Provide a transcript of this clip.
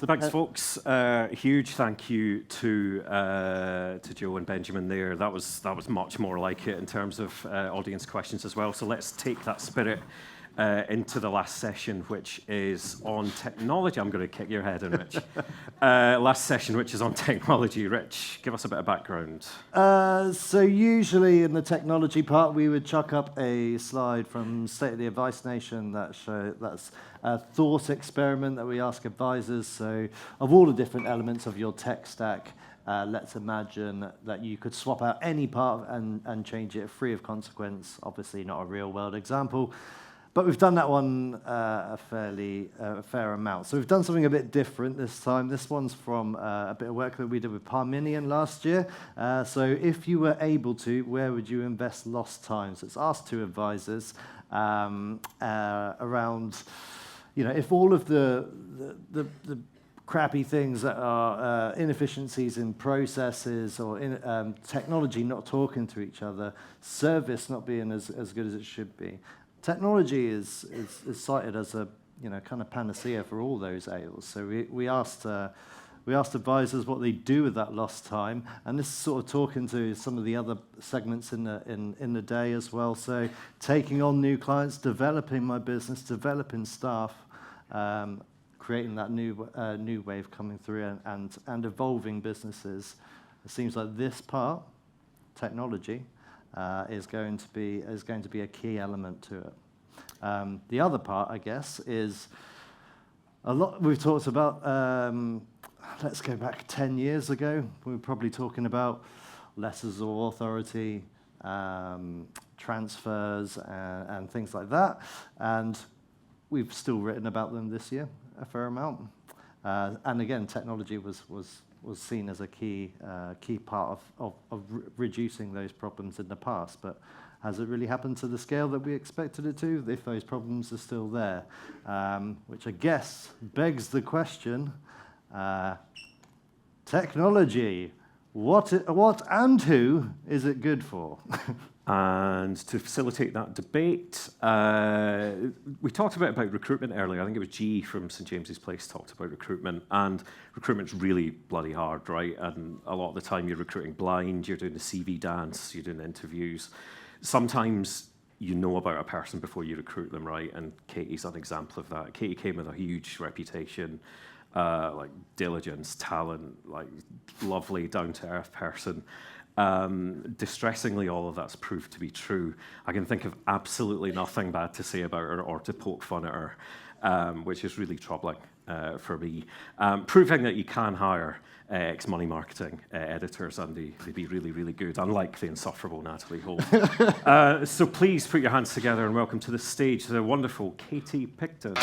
Thanks, folks. Huge thank you to Joe and Benjamin there. That was much more like it in terms of audience questions as well. So let's take that spirit into the last session, which is on technology. I'm going to kick your head in, Rich. Last session, which is on technology. Rich, give us a bit of background. So usually in the technology part, we would chuck up a slide from State of the Advice Nation that's a thought experiment that we ask advisors. So of all the different elements of your tech stack, let's imagine that you could swap out any part and change it free of consequence. Obviously not a real world example. But we've done that one a fair amount. So we've done something a bit different this time. This one's from a bit of work that we did with Parmenion last year. So if you were able to, where would you invest lost time? So it's asked to advisors around, if all of the crappy things that are inefficiencies in processes or in technology not talking to each other, service not being as good as it should be. Technology is cited as a kind of panacea for all those ails. So we asked advisors what they do with that lost time, and this is sort of talking to some of the other segments in the day as well. So taking on new clients, developing my business, developing staff, creating that new wave coming through, and evolving businesses. It seems like this part, technology, is going to be a key element to it. The other part, I guess, is a lot we've talked about. Let's go back 10 years ago. We were probably talking about letters of authority, transfers, and things like that. And we've still written about them this year a fair amount. And again, technology was seen as a key part of reducing those problems in the past. But has it really happened to the scale that we expected it to, if those problems are still there? Which I guess begs the question, technology, what and who is it good for? And to facilitate that debate, we talked about recruitment earlier. I think it was G from St James's Place talked about recruitment, and recruitment's really bloody hard, right? And a lot of the time you're recruiting blind, you're doing the CV dance, you're doing interviews. Sometimes you know about a person before you recruit them, right? And Katie's an example of that. Katie came with a huge reputation, like diligence, talent, like lovely, down-to-earth person. Distressingly, all of that's proved to be true. I can think of absolutely nothing bad to say about her or to poke fun at her, which is really troubling for me. Proving that you can hire ex-money marketing editors and they'd be really, really good, unlike the insufferable Natalie Holt. So please put your hands together and welcome to the stage the wonderful Katie Picton.